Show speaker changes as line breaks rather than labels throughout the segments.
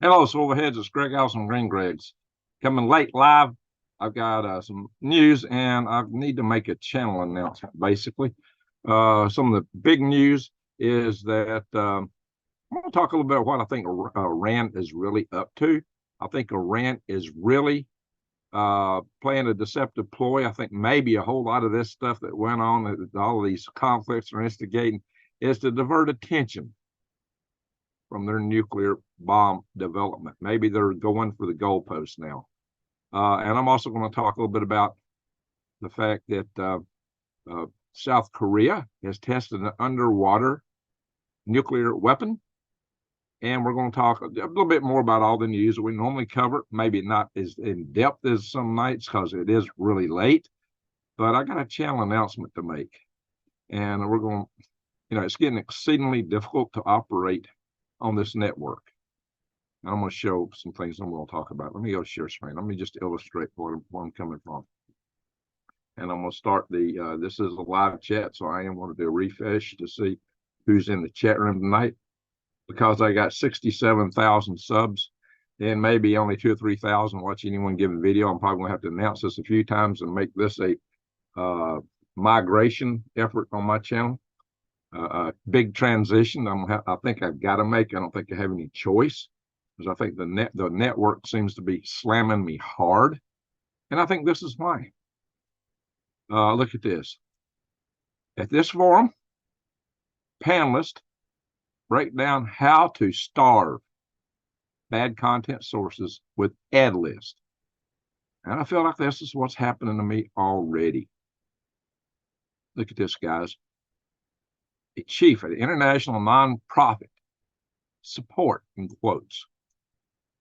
Hello, Silverheads. It's Greg Allison, Green Greg's. Coming late live. I've got some news and I need to make a channel announcement, basically. Some of the big news is that I'm going to talk a little bit about what I think Iran is really up to. I think Iran is really playing a deceptive ploy. I think maybe a whole lot of this stuff that went on, all of these conflicts are instigating, is to divert attention from their nuclear bomb development. Maybe they're going for the goalposts now. And I'm also going to talk a little bit about the fact that South Korea has tested an underwater nuclear weapon. And we're going to talk a little bit more about all the news that we normally cover, maybe not as in depth as some nights because it is really late. But I got a channel announcement to make. And we're going, it's getting exceedingly difficult to operate on this network. I'm going to show some things I'm going to talk about. Let me go share screen. Let me just illustrate where I'm coming from. And I'm going to start this is a live chat, so I am going to do a refresh to see who's in the chat room tonight. Because I got 67,000 subs and maybe only 2,000 or 3,000 watch any one given video, I'm probably going to have to announce this a few times and make this a migration effort on my channel. A big transition I think I've got to make. I don't think I have any choice because I think the network seems to be slamming me hard. And I think this is why. Look at this. At this forum, panelists break down how to starve bad content sources with ad list. And I feel like this is what's happening to me already. Look at this, guys. A chief of the international nonprofit support, in quotes,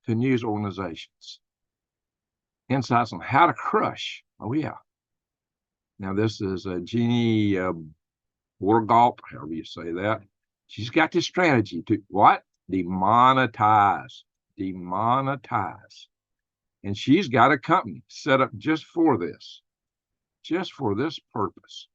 to news organizations. Insights on how to crush. Oh, yeah. Now, this is Jeannie Wargalt, however you say that. She's got this strategy to what? Demonetize. And she's got a company set up just for this purpose.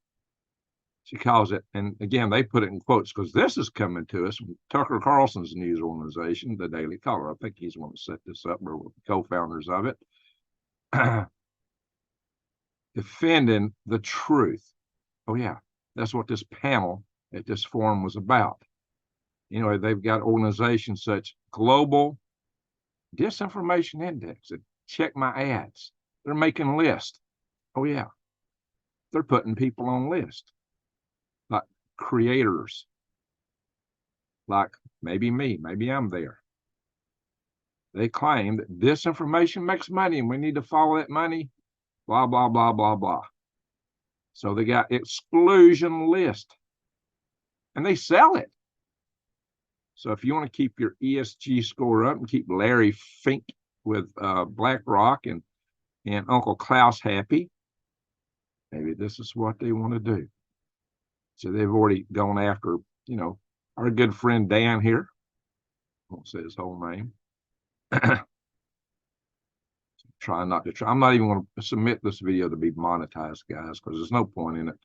She calls it, and again, they put it in quotes because this is coming to us from Tucker Carlson's news organization, the Daily Caller. I think he's the one that set this up. We're co-founders of it. Defending the truth. Oh, yeah. That's what this panel at this forum was about. They've got organizations such Global Disinformation Index and Check My Ads. They're making lists. Oh, yeah. They're putting people on lists. Like creators. Like maybe me. Maybe I'm there. They claim that disinformation makes money and we need to follow that money. Blah, blah, blah, blah, blah. So they got exclusion list. And they sell it. So if you want to keep your ESG score up and keep Larry Fink with BlackRock and Uncle Klaus happy, maybe this is what they want to do. So they've already gone after, our good friend Dan here. I won't say his whole name. Try not to try. I'm not even going to submit this video to be monetized, guys, because there's no point in it.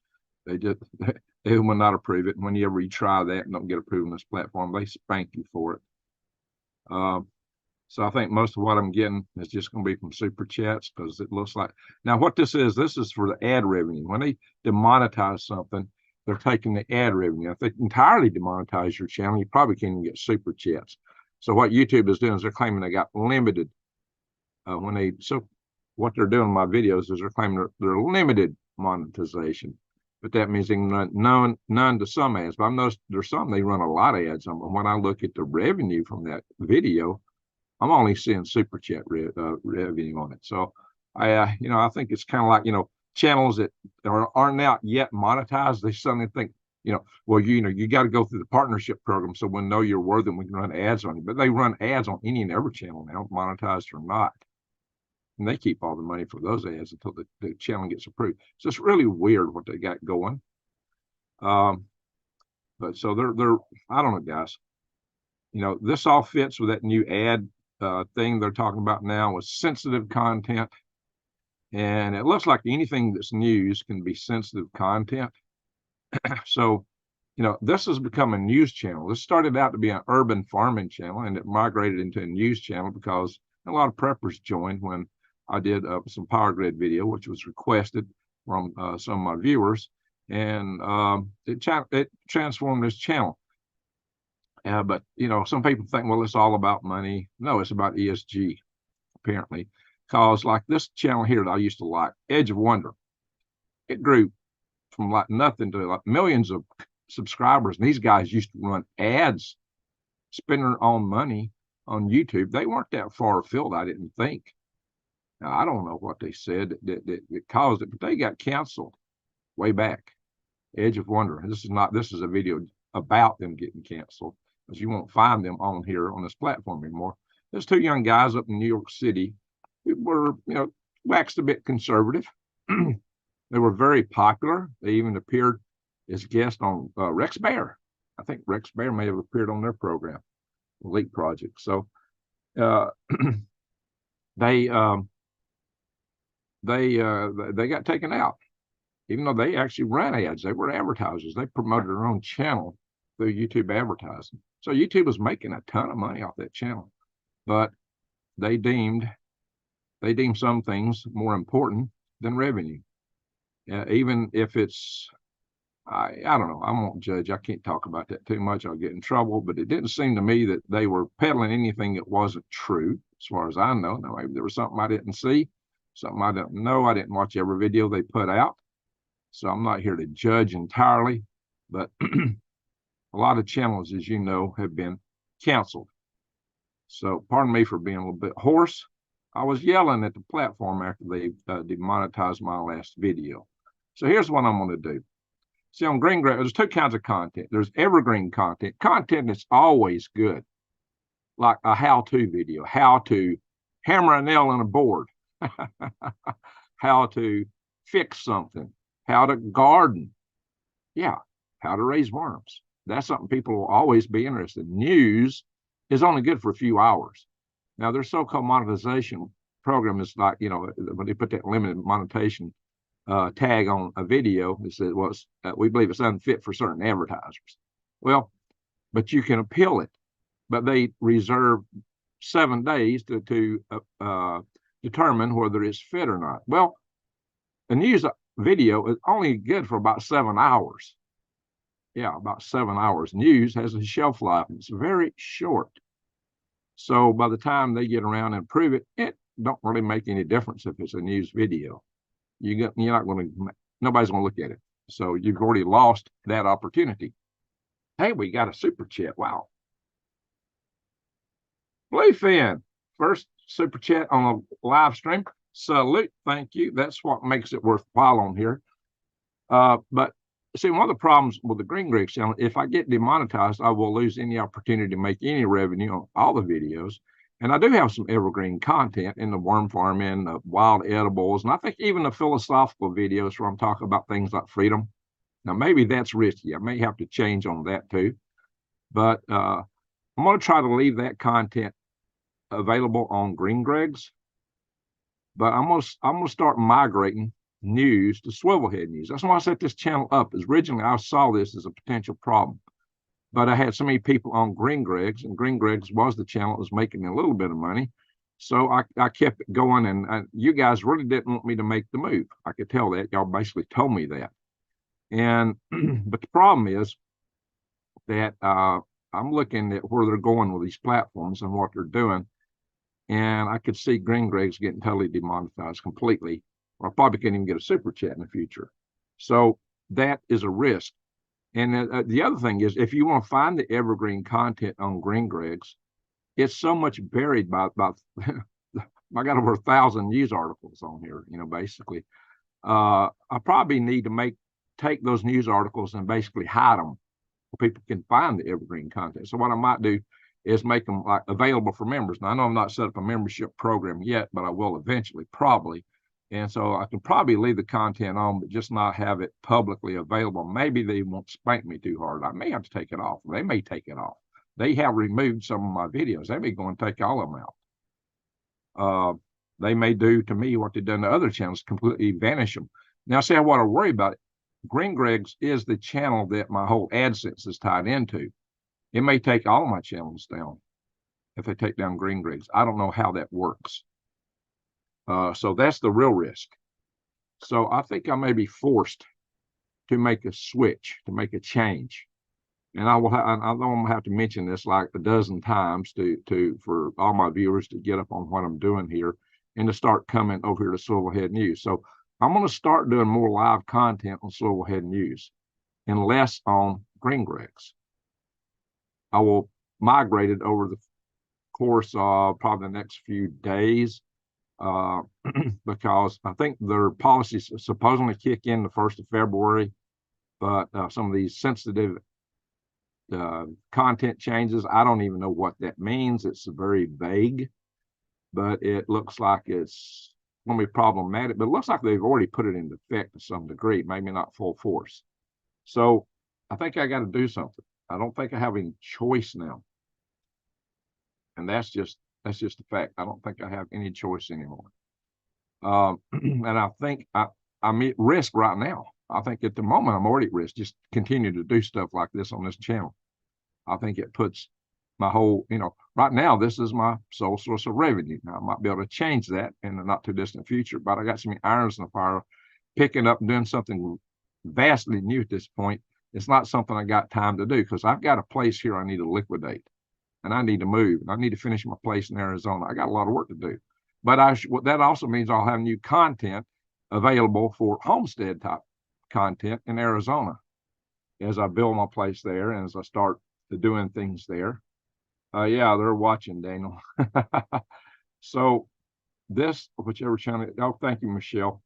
They will not approve it. And whenever you try that and don't get approved on this platform, they spank you for it. So I think most of what I'm getting is just going to be from super chats because it looks like now what this is for the ad revenue. When they demonetize something, they're taking the ad revenue. If they entirely demonetize your channel, you probably can't even get super chats. So what YouTube is doing is they're claiming they got limited what they're doing in my videos is they're claiming they're limited monetization. But that means they can run none to some ads. But I've noticed there's some they run a lot of ads on. But when I look at the revenue from that video, I'm only seeing super chat revenue on it. So I think it's kind of like channels that aren't not yet monetized. They suddenly think well you got to go through the partnership program so we know you're worth it. We can run ads on you. But they run ads on any and every channel now, monetized or not. And they keep all the money for those ads until the channel gets approved. So it's really weird what they got going. But so they're I don't know, guys. This all fits with that new ad thing they're talking about now with sensitive content. And it looks like anything that's news can be sensitive content. So this has become a news channel. This started out to be an urban farming channel, and it migrated into a news channel because a lot of preppers joined when I did some power grid video, which was requested from some of my viewers, and it transformed this channel. But some people think, well, it's all about money. No, it's about ESG, apparently, because like this channel here that I used to like, Edge of Wonder, it grew from like nothing to like millions of subscribers. And these guys used to run ads, spend their own money on YouTube. They weren't that far afield, I didn't think. Now, I don't know what they said that caused it, but they got canceled way back. Edge of Wonder. This is a video about them getting canceled, because you won't find them on here on this platform anymore. There's two young guys up in New York City who were, waxed a bit conservative. They were very popular. They even appeared as guests on Rex Bear. I think Rex Bear may have appeared on their program, Elite Project. So they got taken out, even though they actually ran ads. They were advertisers. They promoted their own channel through YouTube advertising. So YouTube was making a ton of money off that channel, but they deemed some things more important than revenue. Even if it's, I don't know, I won't judge. I can't talk about that too much. I'll get in trouble, but it didn't seem to me that they were peddling anything that wasn't true, as far as I know. Now, maybe there was something I didn't see, something I didn't know. I didn't watch every video they put out, so I'm not here to judge entirely, but a lot of channels, as you know, have been canceled. So pardon me for being a little bit hoarse. I was yelling at the platform after they demonetized my last video. So here's what I'm going to do. See, on Green Grass, there's two kinds of content. There's evergreen content that's always good, like a how-to video, how to hammer a nail in a board, how to fix something, how to garden, how to raise worms. That's something people will always be interested in. News is only good for a few hours. Now, their so-called monetization program is like, when they put that limited monetization tag on a video, it said, well, we believe it's unfit for certain advertisers. Well, but you can appeal it, but they reserve 7 days to determine whether it's fit or not. Well, a news video is only good for about 7 hours. Yeah, about 7 hours. News has a shelf life. It's very short. So by the time they get around and prove it, it don't really make any difference if it's a news video. You're not going to, nobody's going to look at it. So you've already lost that opportunity. Hey, we got a super chat. Wow. Bluefin, first super chat on a live stream. Salute. Thank you. That's what makes it worthwhile on here. But see, one of the problems with the Green Greg channel, if I get demonetized, I will lose any opportunity to make any revenue on all the videos. And I do have some evergreen content in the worm farming, the wild edibles, and I think even the philosophical videos where I'm talking about things like freedom. Now, maybe that's risky. I may have to change on that too. But I'm going to try to leave that content available on Green Greg's. But I'm going to start migrating news to Swivelhead News. That's why I set this channel up. Is originally I saw this as a potential problem, but I had so many people on Green Greg's, and Green Greg's was the channel that was making a little bit of money, so I kept it going. And you guys really didn't want me to make the move. I could tell that. Y'all basically told me that. And but the problem is that I'm looking at where they're going with these platforms and what they're doing, and I could see Green Greg's getting totally demonetized completely, or I probably can't even get a super chat in the future. So that is a risk. And the other thing is, if you want to find the evergreen content on Green Greg's, it's so much buried by I got over 1,000 news articles on here, basically. I probably need to take those news articles and basically hide them so people can find the evergreen content. So what I might do is make them like available for members. Now, I know I'm not set up a membership program yet, but I will eventually, probably. And so I can probably leave the content on, but just not have it publicly available. Maybe they won't spank me too hard. I may have to take it off. They may take it off. They have removed some of my videos. They may go and take all of them out. They may do to me what they've done to other channels, completely vanish them. Now, see, I want to worry about it. Green Greg's is the channel that my whole AdSense is tied into. It may take all my channels down if they take down Green Greg's. I don't know how that works. So that's the real risk. So I think I may be forced to make a switch, to make a change. And I know I'm gonna have to mention this like a dozen times for all my viewers to get up on what I'm doing here and to start coming over here to Silverhead News. So I'm gonna start doing more live content on Silverhead News and less on Green Greg's. I will migrate it over the course of probably the next few days because I think their policies supposedly kick in the 1st of February, but some of these sensitive content changes, I don't even know what that means. It's very vague, but it looks like it's going to be problematic. But it looks like they've already put it into effect to some degree, maybe not full force. So I think I got to do something. I don't think I have any choice now. And that's just a fact. I don't think I have any choice anymore. And I think I'm at risk right now. I think at the moment I'm already at risk. Just continue to do stuff like this on this channel. I think it puts my whole, right now, this is my sole source of revenue. Now I might be able to change that in the not too distant future, but I got so many irons in the fire, picking up and doing something vastly new at this point. It's not something I got time to do because I've got a place here I need to liquidate and I need to move and I need to finish my place in Arizona. I got a lot of work to do, but that also means I'll have new content available for homestead type content in Arizona as I build my place there and as I start doing things there. Yeah, they're watching, Daniel. So this, whichever channel, oh, thank you, Michelle.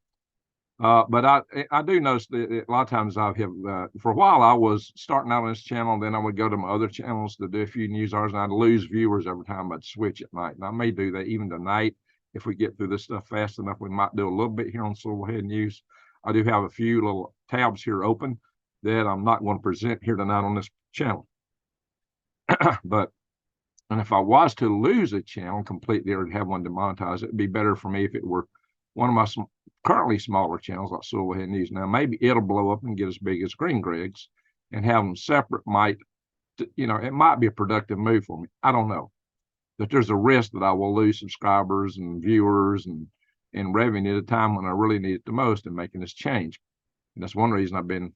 But I do notice that a lot of times I have, for a while I was starting out on this channel, then I would go to my other channels to do a few news articles, and I'd lose viewers every time I'd switch at night. And I may do that even tonight. If we get through this stuff fast enough, we might do a little bit here on Silverhead News. I do have a few little tabs here open that I'm not going to present here tonight on this channel. And if I was to lose a channel completely or have one demonetized, it'd be better for me if it were one of my currently smaller channels like Silverhead News. Now, maybe it'll blow up and get as big as Green Greg's, and have them separate might, it might be a productive move for me. I don't know. But there's a risk that I will lose subscribers and viewers and revenue at a time when I really need it the most in making this change. And that's one reason I've been,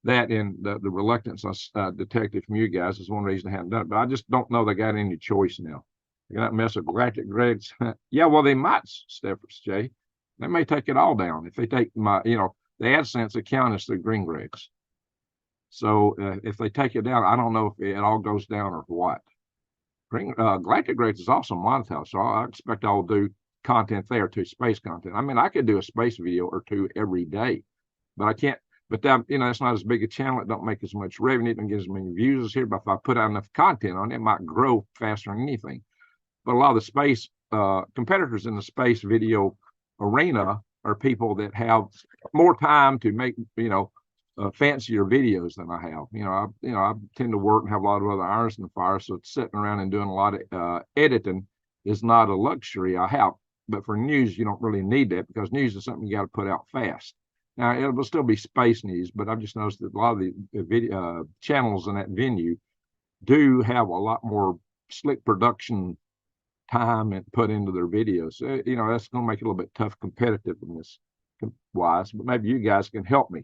that and the reluctance I detected from you guys is one reason I haven't done it. But I just don't know they got any choice now. They're not mess with Galactic Greg's. Yeah, well, they might, Stephens Jay. They may take it all down if they take my, the AdSense account is through Green Greg's. So if they take it down, I don't know if it all goes down or what. Galactic Greg's is also monetized, so I expect I will do content there too, space content. I mean, I could do a space video or two every day, but I can't. But that, it's not as big a channel. It don't make as much revenue. It don't get as many views as here. But if I put out enough content on it, it might grow faster than anything. But a lot of the space competitors in the space video arena are people that have more time to make, fancier videos than I have. I tend to work and have a lot of other irons in the fire. So sitting around and doing a lot of editing is not a luxury I have. But for news, you don't really need that because news is something you got to put out fast. Now, it will still be space news, but I've just noticed that a lot of the video channels in that venue do have a lot more slick production time and put into their videos. So, that's going to make it a little bit tough competitiveness wise, but maybe you guys can help me.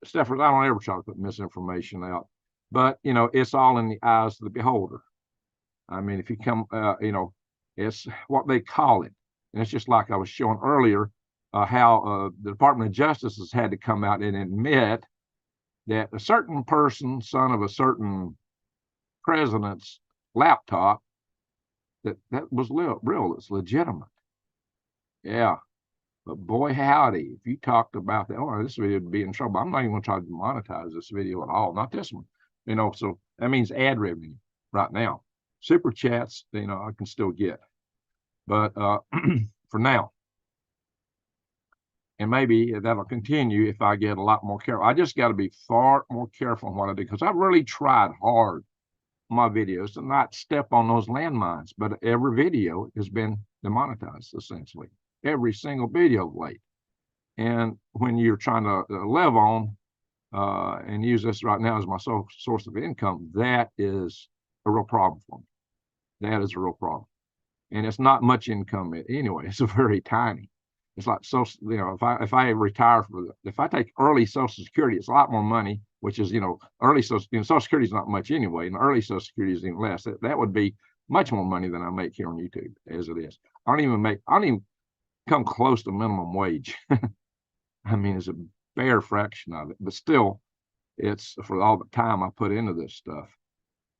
Stephens, I don't ever try to put misinformation out, but, it's all in the eyes of the beholder. I mean, if you come, it's what they call it. And it's just like I was showing earlier, how the Department of Justice has had to come out and admit that a certain person, son of a certain president's laptop, that was real, it's legitimate. Yeah. But boy, howdy, if you talked about that, this video would be in trouble. I'm not even going to try to monetize this video at all, not this one. So that means ad revenue right now. Super chats, I can still get. But for now, and maybe that'll continue if I get a lot more careful. I just got to be far more careful on what I do because I've really tried hard on my videos to not step on those landmines. But every video has been demonetized, essentially. Every single video late. And when you're trying to live on and use this right now as my sole source of income, that is a real problem for me. That is a real problem. And it's not much income anyway. It's a very tiny. It's like social, if I retire if I take early Social Security, it's a lot more money, which is, early Social Security is not much anyway, and early Social Security is even less. That would be much more money than I make here on YouTube as it is. I don't even come close to minimum wage. I mean, it's a bare fraction of it, but still, it's for all the time I put into this stuff.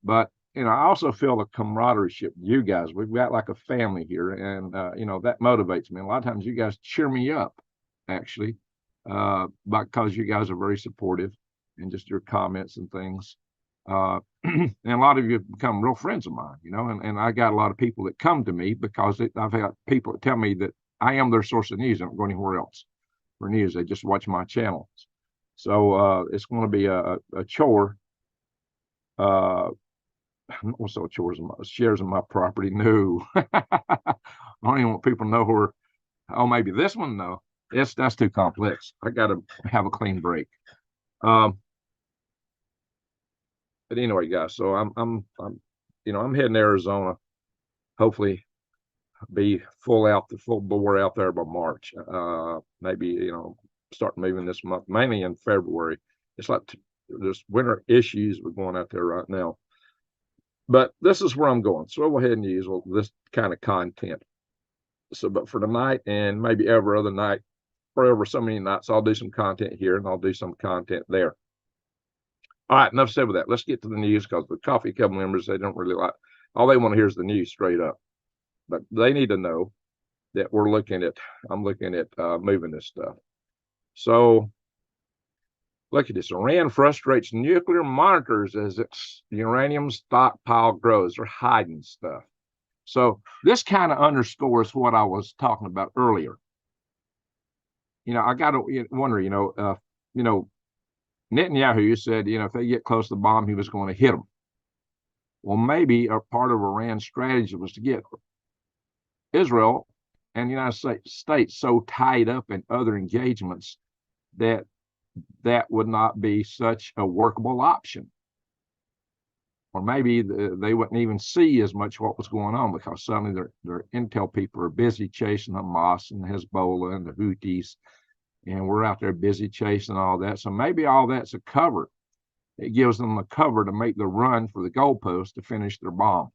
But I also feel the camaraderie with you guys. We've got like a family here, and that motivates me. A lot of times, you guys cheer me up, actually, because you guys are very supportive, and just your comments and things. And a lot of you have become real friends of mine, and I got a lot of people that come to me because I've had people that tell me that I am their source of news. I don't go anywhere else for news. They just watch my channels. So it's going to be a chore. Also shares of my property. No, I don't even want people to know where. Oh, maybe this one. No, that's too complex. I got to have a clean break. But anyway, guys. So I'm heading to Arizona. Hopefully, be full bore out there by March. Maybe start moving this month, mainly in February. It's like there's winter issues with going out there right now. But this is where I'm going. So I'll go ahead and use this kind of content. So, but for tonight and maybe every other night, or over so many nights, I'll do some content here and I'll do some content there. All right, enough said with that. Let's get to the news, because the Coffee Club members, they don't really like, all they want to hear is the news straight up. But they need to know that I'm looking at moving this stuff. So look at this. Iran frustrates nuclear monitors as its uranium stockpile grows. They're hiding stuff. So this kind of underscores what I was talking about earlier. I got to wonder, Netanyahu said, if they get close to the bomb, he was going to hit them. Well, maybe a part of Iran's strategy was to get Israel and the United States so tied up in other engagements that would not be such a workable option. Or maybe they wouldn't even see as much what was going on, because suddenly their intel people are busy chasing Hamas and Hezbollah and the Houthis, and we're out there busy chasing all that. So maybe all that's a cover. It gives them a cover to make the run for the goalpost to finish their bomb.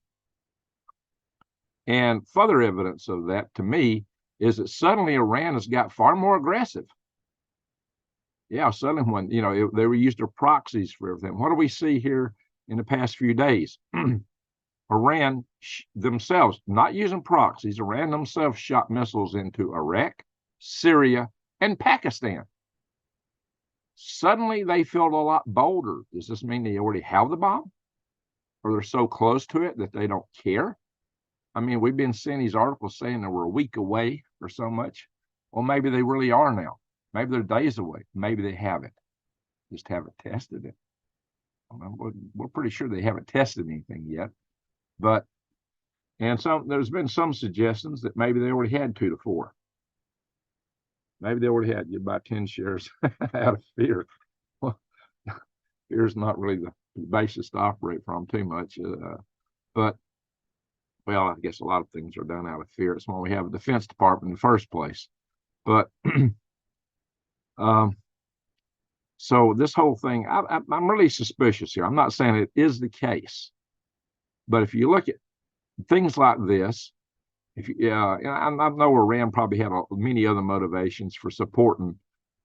And further evidence of that, to me, is that suddenly Iran has got far more aggressive. Yeah, suddenly when, they were used their proxies for everything. What do we see here in the past few days? Iran themselves, not using proxies, Iran themselves shot missiles into Iraq, Syria, and Pakistan. Suddenly they feel a lot bolder. Does this mean they already have the bomb? Or they're so close to it that they don't care? I mean, we've been seeing these articles saying that we're a week away or so much. Well, maybe they really are now. Maybe they're days away. Maybe they haven't. Just haven't tested it. We're pretty sure they haven't tested anything yet. But, and there's been some suggestions that maybe they already had 2 to 4. Maybe they already had. You buy 10 shares out of fear. Well, fear is not really the basis to operate from too much. But, well, I guess a lot of things are done out of fear. It's why we have a Defense Department in the first place. But so this whole thing, I'm really suspicious here. I'm not saying it is the case, but if you look at things like this, I know Iran probably had many other motivations for supporting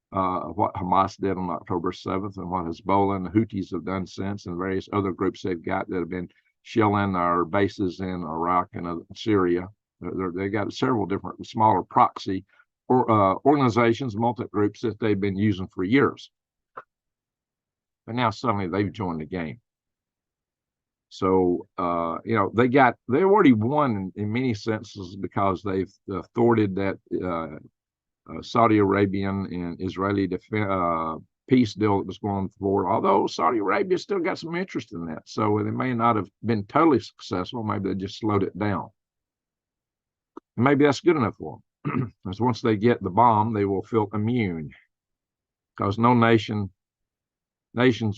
what Hamas did on October 7th and what Hezbollah and the Houthis have done since, and various other groups they've got that have been shelling our bases in Iraq and Syria. They got several different smaller proxy organizations, multi-groups that they've been using for years. But now suddenly they've joined the game. So, they already won in many senses, because they've thwarted that Saudi Arabian and Israeli peace deal that was going forward. Although Saudi Arabia still got some interest in that. So they may not have been totally successful. Maybe they just slowed it down. And maybe that's good enough for them. Because once they get the bomb, they will feel immune. Because no nations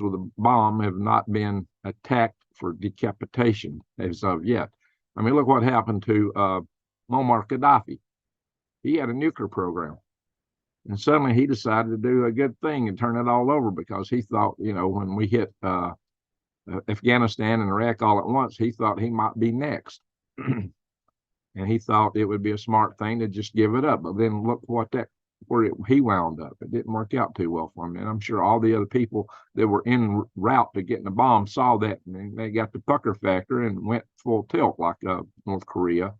with a bomb have not been attacked for decapitation as of yet. I mean, look what happened to Muammar Gaddafi. He had a nuclear program. And suddenly he decided to do a good thing and turn it all over because he thought, you know, when we hit Afghanistan and Iraq all at once, he thought he might be next. And he thought it would be a smart thing to just give it up. But then look where he wound up. It didn't work out too well for him. And I'm sure all the other people that were en route to getting the bomb saw that, and they got the pucker factor and went full tilt like North Korea,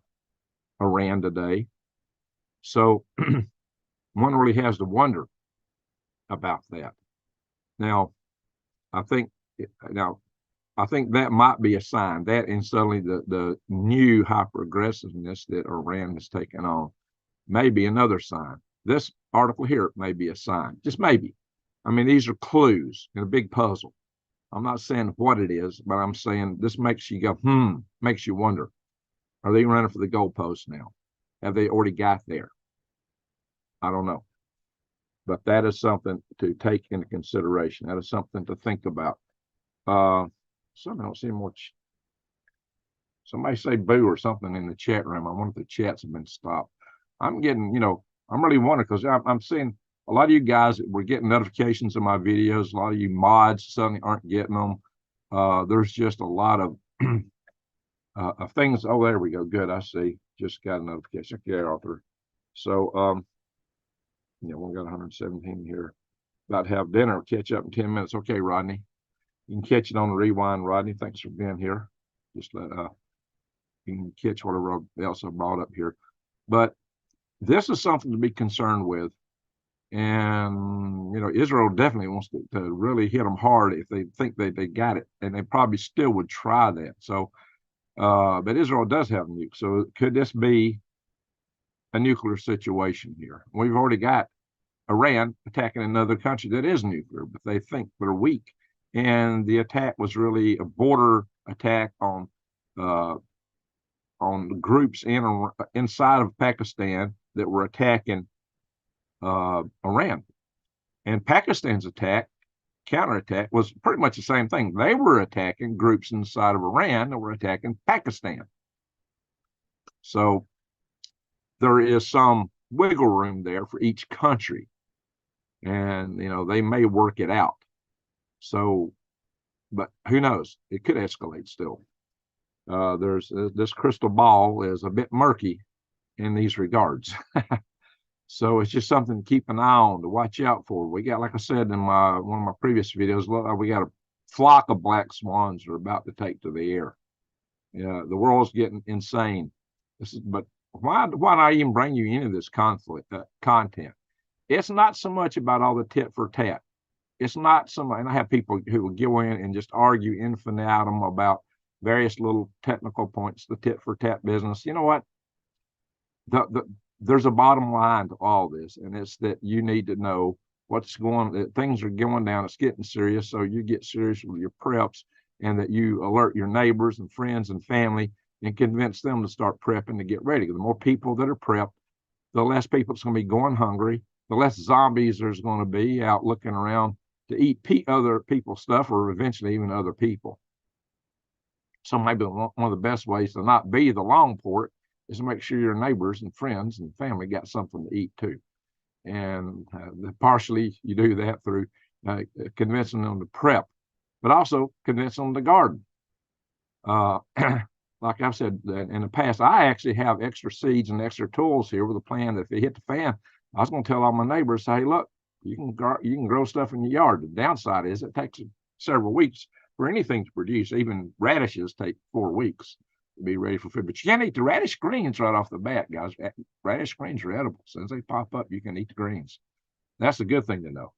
Iran today. So one really has to wonder about that. Now, I think that might be a sign, that and suddenly the new hyper aggressiveness that Iran has taken on may be another sign. This article here may be a sign, just maybe. I mean, these are clues in a big puzzle. I'm not saying what it is, but I'm saying this makes you go, makes you wonder. Are they running for the goalpost now? Have they already got there? I don't know. But that is something to take into consideration. That is something to think about. Something I don't see much. Somebody say boo or something in the chat room. I wonder if the chats have been stopped. I'm getting, I'm really wondering because I'm seeing a lot of you guys that were getting notifications of my videos. A lot of you mods suddenly aren't getting them. There's just a lot of things. Oh, there we go. Good. I see. Just got a notification. Okay, Arthur. So, we got 117 here. About to have dinner. Catch up in 10 minutes. Okay, Rodney. You can catch it on the rewind, Rodney. Thanks for being here. Just let you can catch whatever else I brought up here. But this is something to be concerned with. And, Israel definitely wants to really hit them hard if they think they got it. And they probably still would try that. So, but Israel does have nukes. So could this be a nuclear situation here? We've already got Iran attacking another country that is nuclear, but they think they're weak. And the attack was really a border attack on groups inside of Pakistan that were attacking Iran. And Pakistan's counterattack, was pretty much the same thing. They were attacking groups inside of Iran that were attacking Pakistan. So there is some wiggle room there for each country. And, they may work it out. So, but who knows? It could escalate still. There's this crystal ball is a bit murky in these regards. So it's just something to keep an eye on, to watch out for. We got, like I said in one of my previous videos, we got a flock of black swans that are about to take to the air. The world's getting insane. But why not even bring you into this conflict content? It's not so much about all the tit for tat. It's not somebody, and I have people who will go in and just argue infinitum about various little technical points, the tit for tat business. You know what? There's a bottom line to all this, and it's that you need to know that things are going down. It's getting serious. So you get serious with your preps, and that you alert your neighbors and friends and family and convince them to start prepping to get ready. The more people that are prepped, the less people that's going to be going hungry, the less zombies there's going to be out looking around to eat other people's stuff, or eventually even other people. So maybe one of the best ways to not be the long port is to make sure your neighbors and friends and family got something to eat too. And partially you do that through convincing them to prep, but also convincing them to garden. Like I've said in the past, I actually have extra seeds and extra tools here with a plan that if they hit the fan, I was going to tell all my neighbors, hey, look, you can grow stuff in your yard. The downside is it takes several weeks for anything to produce. Even radishes take 4 weeks to be ready for food. But you can't eat the radish greens right off the bat, guys. Radish greens are edible. As soon as they pop up, you can eat the greens. That's a good thing to know.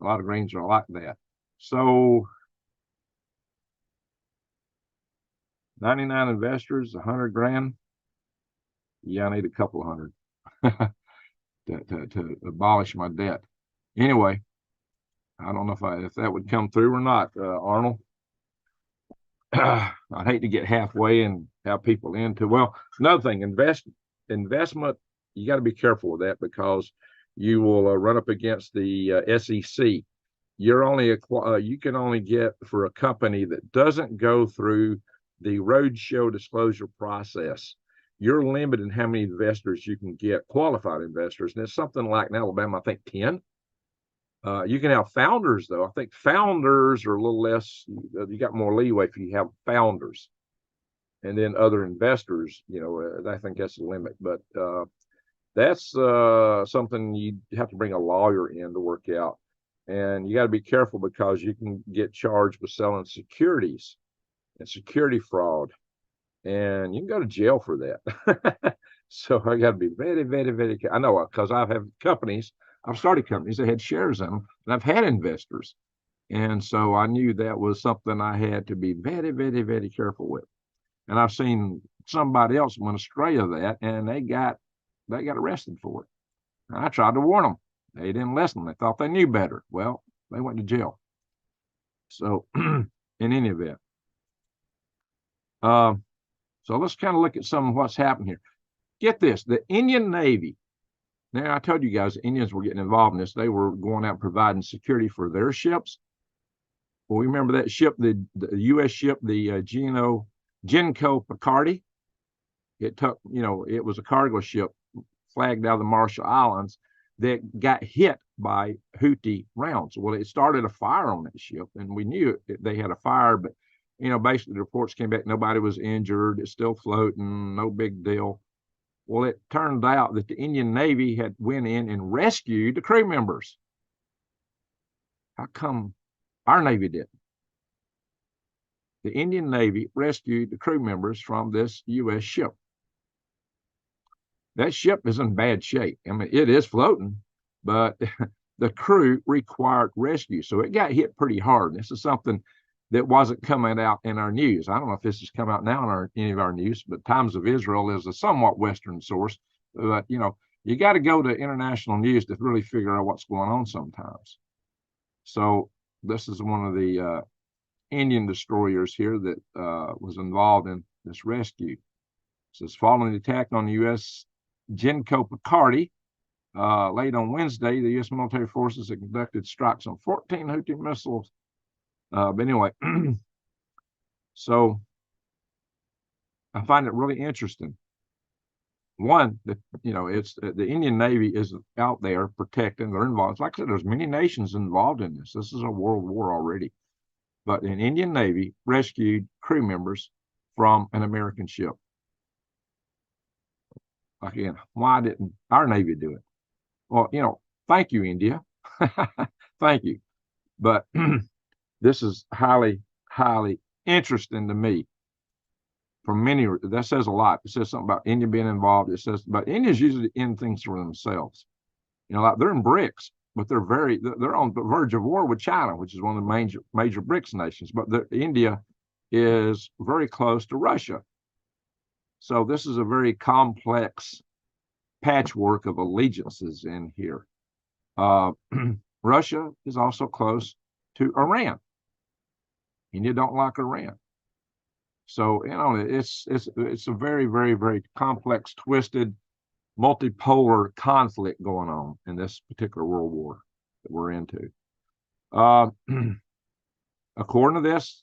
A lot of greens are like that. So 99 investors, 100 grand. Yeah, I need a couple of hundred to abolish my debt. Anyway, I don't know if that would come through or not, Arnold. I'd hate to get halfway and have people into. Well, another thing, investment you got to be careful with that because you will run up against the SEC. You can only get for a company that doesn't go through the roadshow disclosure process. You're limited in how many investors you can get, qualified investors, and it's something like in Alabama, I think 10. You can have founders, though. I think founders are a little less. You got more leeway if you have founders, and then other investors. I think that's the limit. But that's something you have to bring a lawyer in to work out, and you got to be careful because you can get charged with selling securities and security fraud, and you can go to jail for that. So I got to be very, very, very careful. I know because I've started companies that had shares in them, and I've had investors. And so I knew that was something I had to be very, very, very careful with. And I've seen somebody else went astray of that, and they got arrested for it. And I tried to warn them. They didn't listen. They thought they knew better. Well, they went to jail. So in any event, so let's kind of look at some of what's happened here. Get this, the Indian Navy. Now, I told you guys the Indians were getting involved in this. They were going out providing security for their ships. Well, we remember that ship, the U.S. ship, the Genco Picardy. It took, it was a cargo ship flagged out of the Marshall Islands that got hit by Houthi rounds. Well, it started a fire on that ship, and we knew they had a fire, but, basically the reports came back, nobody was injured. It's still floating, no big deal. Well, it turned out that the Indian Navy had went in and rescued the crew members. How come our Navy didn't? The Indian Navy rescued the crew members from this U.S. ship. That ship is in bad shape. I mean, it is floating, but the crew required rescue. So it got hit pretty hard. This is something that wasn't coming out in our news. I don't know if this has come out now in any of our news, but Times of Israel is a somewhat Western source. But, you got to go to international news to really figure out what's going on sometimes. So this is one of the Indian destroyers here that was involved in this rescue. It says, following the attack on the U.S. Genco Picardy, late on Wednesday, the U.S. military forces had conducted strikes on 14 Houthi missiles. But anyway, so I find it really interesting. One, that it's the Indian Navy is out there protecting. They're involved. Like I said, there's many nations involved in this. This is a world war already. But an Indian Navy rescued crew members from an American ship. Again, why didn't our Navy do it? Well, thank you, India. Thank you. But this is highly, highly interesting to me. That says a lot. It says something about India being involved. It says, but India's usually in things for themselves. Like they're in BRICS, but they're on the verge of war with China, which is one of the major BRICS nations. But India is very close to Russia. So this is a very complex patchwork of allegiances in here. Russia is also close to Iran. India don't like Iran. So, it's a very, very, very complex, twisted, multipolar conflict going on in this particular world war that we're into. According to this,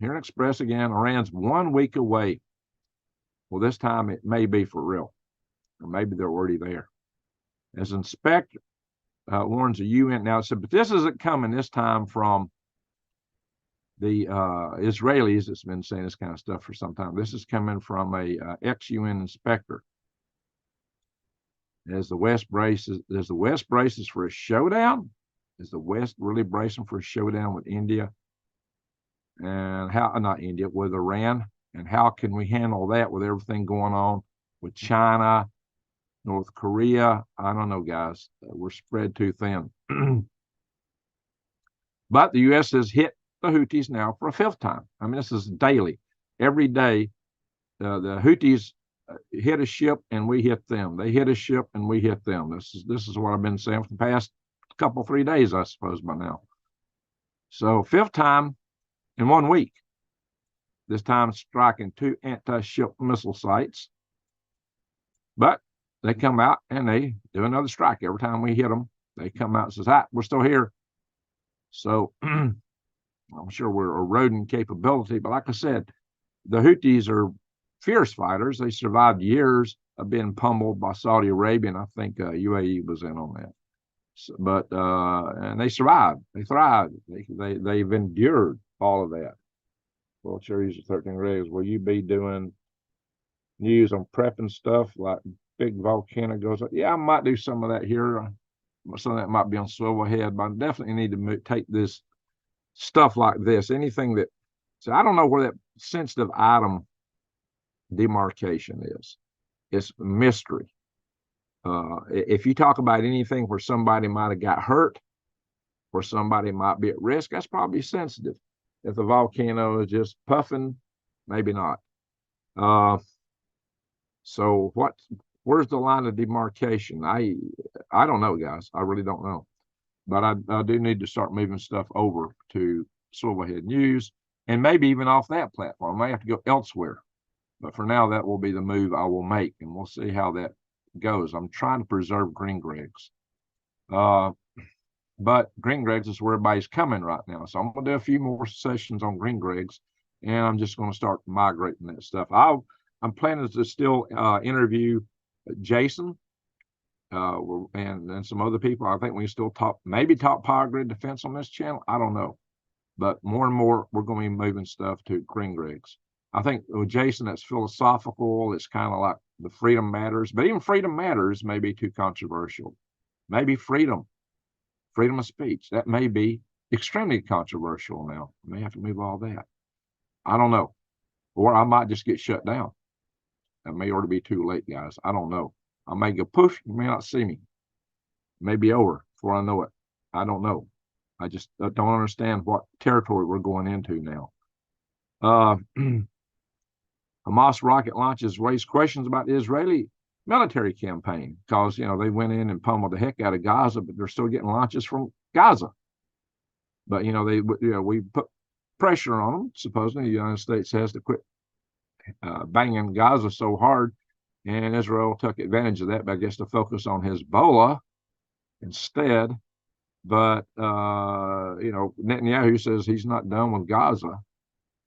here in Express again, Iran's 1 week away. Well, this time it may be for real, or maybe they're already there. As inspector warns the UN now, but this isn't coming this time from the Israelis that's been saying this kind of stuff for some time. This is coming from a ex-UN inspector. As the West braces for a showdown? Is the West really bracing for a showdown with India? And with Iran? And how can we handle that with everything going on with China, North Korea? I don't know, guys. We're spread too thin. But the U.S. has hit the Houthis now for a 5th time. I mean, this is daily. Every day, the Houthis hit a ship and we hit them. They hit a ship and we hit them. This is what I've been saying for the past 3 days, I suppose, by now. So 5th time in 1 week. This time striking 2 anti-ship missile sites. But they come out and they do another strike. Every time we hit them, they come out and says, we're still here. So I'm sure we're eroding capability. But like I said, the Houthis are fierce fighters. They survived years of being pummeled by Saudi Arabia, and I think UAE was in on that. So, but and they survived. They thrived. They've endured all of that. Well, cherries are 13 rigs. Will you be doing news on prepping stuff like big volcano goes up? Yeah, I might do some of that here. Some of that might be on swivel head, but I definitely need to take this stuff like this. Anything that, so I don't know where that sensitive item demarcation is. It's mystery. If you talk about anything where somebody might have got hurt, where somebody might be at risk, that's probably sensitive. If the volcano is just puffing, maybe not. So where's the line of demarcation? I don't know, guys. I really don't know. But I do need to start moving stuff over to Swivelhead News, and maybe even off that platform. I may have to go elsewhere. But for now, that will be the move I will make, and we'll see how that goes. I'm trying to preserve Green Greg's. But Green Greg's is where everybody's coming right now. So I'm going to do a few more sessions on Green Greg's, and I'm just going to start migrating that stuff. I'm planning to still interview Jason and some other people. I think we can still maybe talk power grid defense on this channel. I don't know. But more and more, we're going to be moving stuff to Green Greg's. I think with Jason, that's philosophical. It's kind of like the freedom matters, but even freedom matters may be too controversial. Maybe freedom of speech, that may be extremely controversial now. I may have to move all that. I don't know. Or I might just get shut down. That may already be too late, guys. I don't know. I may go poof, you may not see me. It may be over before I know it. I don't know. I just don't understand what territory we're going into now. Hamas rocket launches raised questions about the Israeli military campaign because, they went in and pummeled the heck out of Gaza, but they're still getting launches from Gaza. But, we put pressure on them. Supposedly, the United States has to quit banging Gaza so hard, and Israel took advantage of that, but I guess to focus on Hezbollah instead. But, Netanyahu says he's not done with Gaza.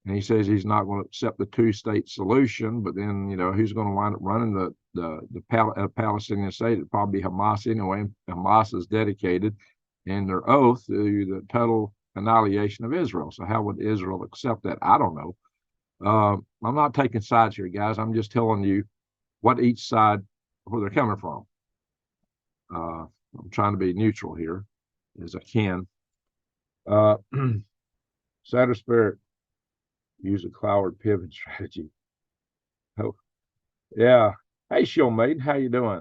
And he says he's not going to accept the two-state solution, but then, who's going to wind up running the Palestinian state? It'd probably be Hamas anyway. Hamas is dedicated in their oath to the total annihilation of Israel. So how would Israel accept that? I don't know. I'm not taking sides here, guys. I'm just telling you what each side, where they're coming from. I'm trying to be neutral here as I can. Satyr Spirit. Use a cloud pivot strategy. Oh, yeah. Hey, Shield Maiden, how you doing?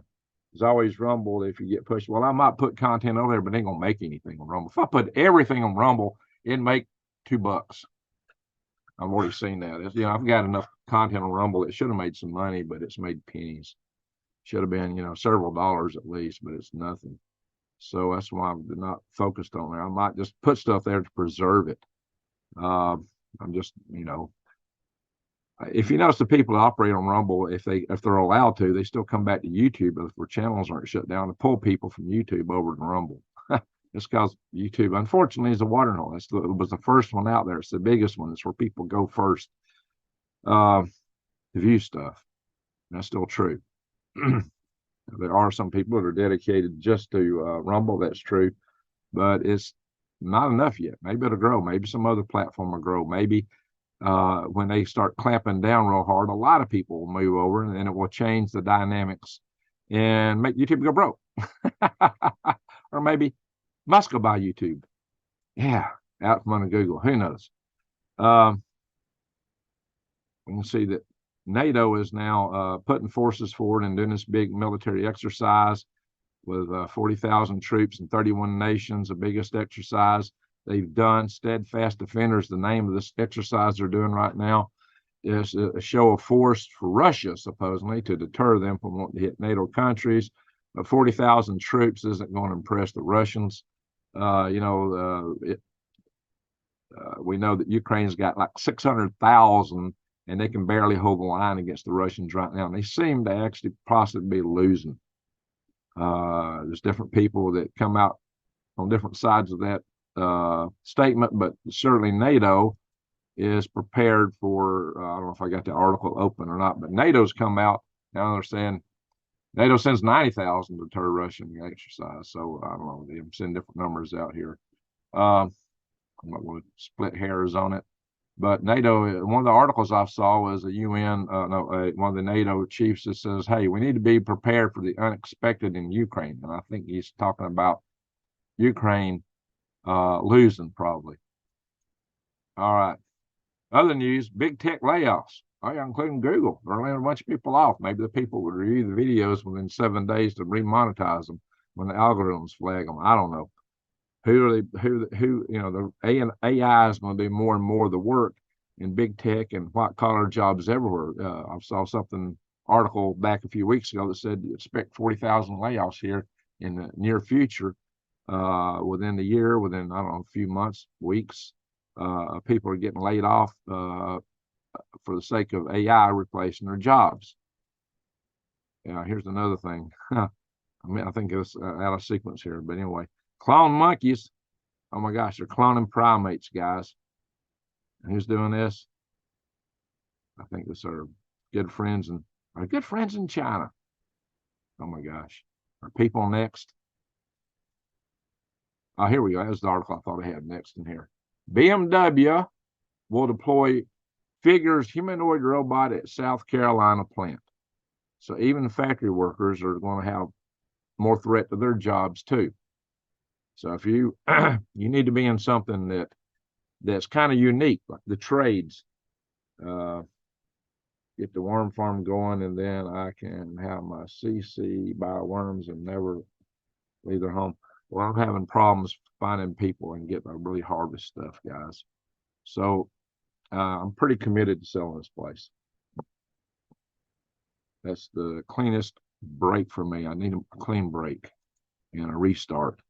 There's always Rumble if you get pushed. Well, I might put content over there, but it ain't gonna make anything on Rumble. If I put everything on Rumble, it'd make $2. I've already seen that. I've got enough content on Rumble. It should have made some money, but it's made pennies. Should have been, several dollars at least, but it's nothing. So that's why I'm not focused on there. I might just put stuff there to preserve it. I'm just, if you notice the people that operate on Rumble, if they're allowed to, they still come back to YouTube. But if their channels aren't shut down, to pull people from YouTube over to Rumble. It's because YouTube, unfortunately, is a water hole. It was the first one out there. It's the biggest one. It's where people go first to view stuff. And that's still true. There are some people that are dedicated just to Rumble. That's true. But it's not enough yet. Maybe it'll grow. Maybe some other platform will grow. Maybe when they start clamping down real hard, a lot of people will move over, and then it will change the dynamics and make YouTube go broke. Or maybe Musk will buy YouTube. Yeah, out from under Google. Who knows? We can see that NATO is now putting forces forward and doing this big military exercise with 40,000 troops in 31 nations, the biggest exercise they've done. Steadfast Defenders, the name of this exercise they're doing right now, is a show of force for Russia, supposedly, to deter them from wanting to hit NATO countries. But 40,000 troops isn't going to impress the Russians. We know that Ukraine's got like 600,000, and they can barely hold the line against the Russians right now. And they seem to actually possibly be losing. There's different people that come out on different sides of that statement, but certainly NATO is prepared for, I don't know if I got the article open or not, but NATO's come out. Now they're saying NATO sends 90,000 to deter Russian exercise. So I don't know, they're sending different numbers out here. I'm not going to split hairs on it. But NATO, one of the articles I saw was one of the NATO chiefs that says, hey, we need to be prepared for the unexpected in Ukraine. And I think he's talking about Ukraine losing probably. All right. Other news, big tech layoffs. Oh, yeah, including Google. They're laying a bunch of people off. Maybe the people would review the videos within 7 days to remonetize them when the algorithms flag them. I don't know. The AI is going to do more and more of the work in big tech and white collar jobs everywhere. I saw article back a few weeks ago that said you expect 40,000 layoffs here in the near future, within the year, within, I don't know, a few months, weeks. People are getting laid off for the sake of AI replacing their jobs. Here's another thing. I think it's out of sequence here, but anyway. Clone monkeys. Oh my gosh, they're cloning primates, guys. And who's doing this? I think this are good friends in China. Oh my gosh. Are people next? Oh, here we go. That's the article I thought I had next in here. BMW will deploy Figure's humanoid robot at South Carolina plant. So even factory workers are going to have more threat to their jobs too. So if you you need to be in something that's kind of unique, like the trades, get the worm farm going, and then I can have my CC buy worms and never leave their home. Well, I'm having problems finding people and getting to really harvest stuff, guys. So I'm pretty committed to selling this place. That's the cleanest break for me. I need a clean break and a restart.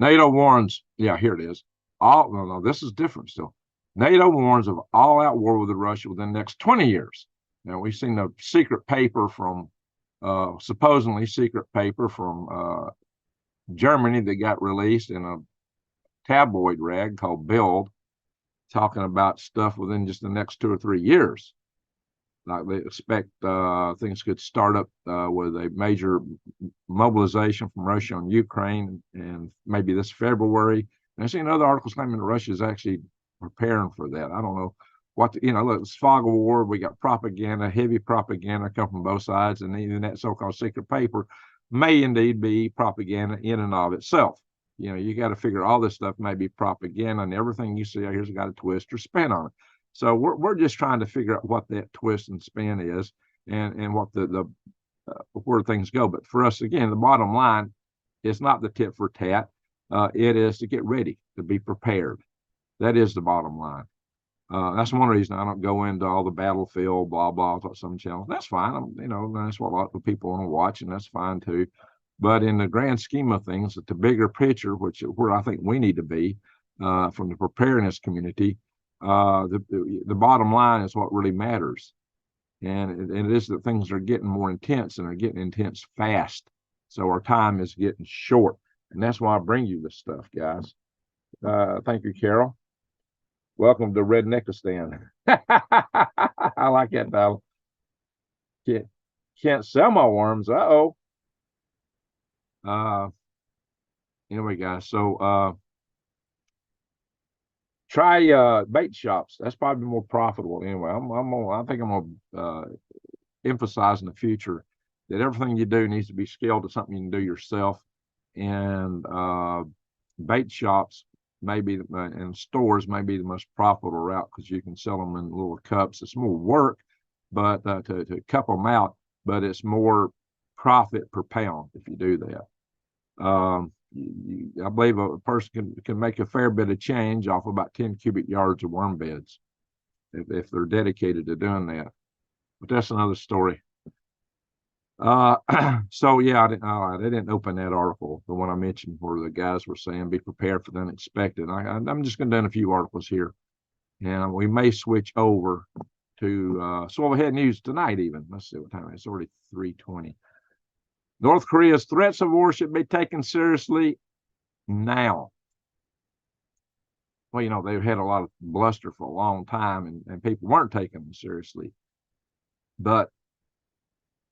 NATO warns, yeah, here it is. No, this is different still. NATO warns of all-out war with Russia within the next 20 years. Now, we've seen the secret paper from, supposedly secret paper from Germany that got released in a tabloid rag called Bild, talking about stuff within just the next 2 or 3 years. Like they expect things could start up with a major mobilization from Russia on Ukraine, and maybe this February. And I've seen other articles claiming that Russia is actually preparing for that. I don't know what, look, it's fog of war. We got propaganda, heavy propaganda come from both sides, and even that so-called secret paper may indeed be propaganda in and of itself. You got to figure all this stuff may be propaganda, and everything you see out here's got a twist or spin on it. So we're just trying to figure out what that twist and spin is, and what the where things go. But for us, again, the bottom line is not the tit for tat. It is to get ready, to be prepared. That is the bottom line. That's one reason I don't go into all the battlefield, blah, blah, some channels. That's fine. That's what a lot of people want to watch, and that's fine too. But in the grand scheme of things, the bigger picture, where I think we need to be from the preparedness community, the bottom line is what really matters. And it is that things are getting more intense, and are getting intense fast. So our time is getting short. And that's why I bring you this stuff, guys. Thank you, Carol. Welcome to Redneckistan. I like that title. Can't sell my worms. Uh-oh. Anyway, guys, so try bait shops. That's probably more profitable anyway. I think I'm gonna emphasize in the future that everything you do needs to be scaled to something you can do yourself. And bait shops maybe and stores may be the most profitable route, because you can sell them in little cups. It's more work, but to cup them out, but it's more profit per pound if you do that. I believe a person can make a fair bit of change off about 10 cubic yards of worm beds if they're dedicated to doing that. But that's another story. So yeah, they didn't open that article, the one I mentioned, where the guys were saying be prepared for the unexpected. I'm just going to do a few articles here, and we may switch over to Soil Ahead News tonight even. Let's see what time it is. It's already 3:20. North Korea's threats of war should be taken seriously now. Well, you know, they've had a lot of bluster for a long time, and people weren't taking them seriously. But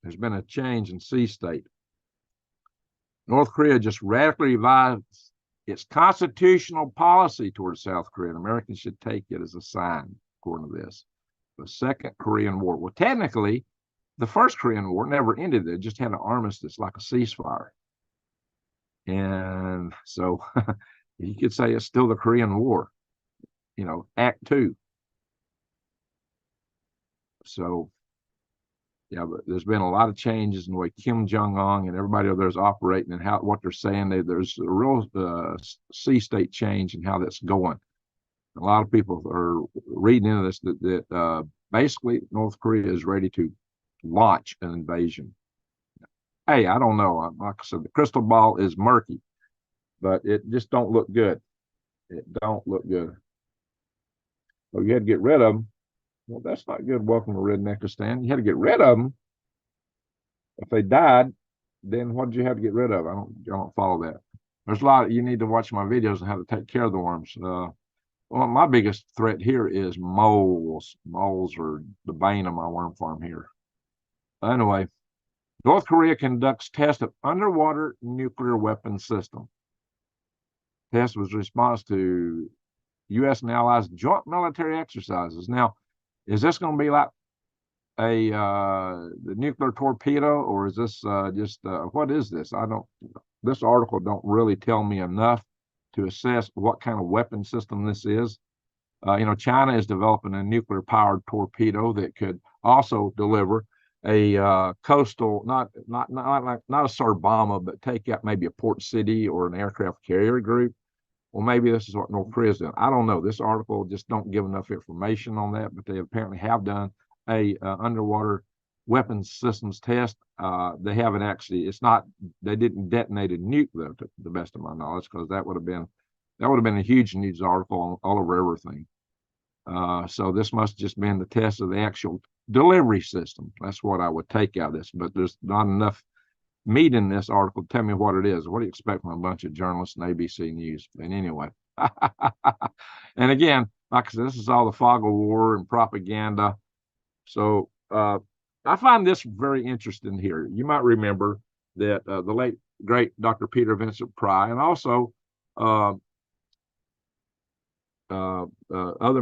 there's been a change in sea state. North Korea just radically revised its constitutional policy towards South Korea, and Americans should take it as a sign, according to this. The Second Korean War. Well, technically, the First Korean War never ended. It just had an armistice, like a ceasefire. And so you could say it's still the Korean War, you know, Act Two. So, yeah, but there's been a lot of changes in the way Kim Jong-un and everybody over there is operating and what they're saying. There's a real sea state change in how that's going. A lot of people are reading into this that basically North Korea is ready to launch an invasion. Hey, I don't know. Like I said, the crystal ball is murky, but it just don't look good. It don't look good. So you had to get rid of them. Well, that's not good. Welcome to Redneckistan. You had to get rid of them. If they died, then what did you have to get rid of? I don't follow that. There's a lot. You need to watch my videos on how to take care of the worms. Well, my biggest threat here is moles. Moles are the bane of my worm farm here. Anyway, North Korea conducts tests of underwater nuclear weapon system. Test was response to U.S. and allies joint military exercises. Now, is this going to be like the nuclear torpedo, or is this just what is this? This article don't really tell me enough to assess what kind of weapon system this is. You know, China is developing a nuclear-powered torpedo that could also deliver a coastal, not a Sir Bomber, but take out maybe a port city or an aircraft carrier group. Well, maybe this is what North Korea is doing. I don't know. This article just don't give enough information on that, but they apparently have done a underwater weapons systems test. They haven't actually. It's not. They didn't detonate a nuke, though, to the best of my knowledge, because that would have been a huge news article all over everything. So this must have just been the test of the actual delivery system. That's what I would take out of this. But there's not enough meat in this article to tell me what it is. What do you expect from a bunch of journalists and ABC News? And anyway, and again, like I said, this is all the fog of war and propaganda. So I find this very interesting here. You might remember that the late, great Dr. Peter Vincent Pry, and also other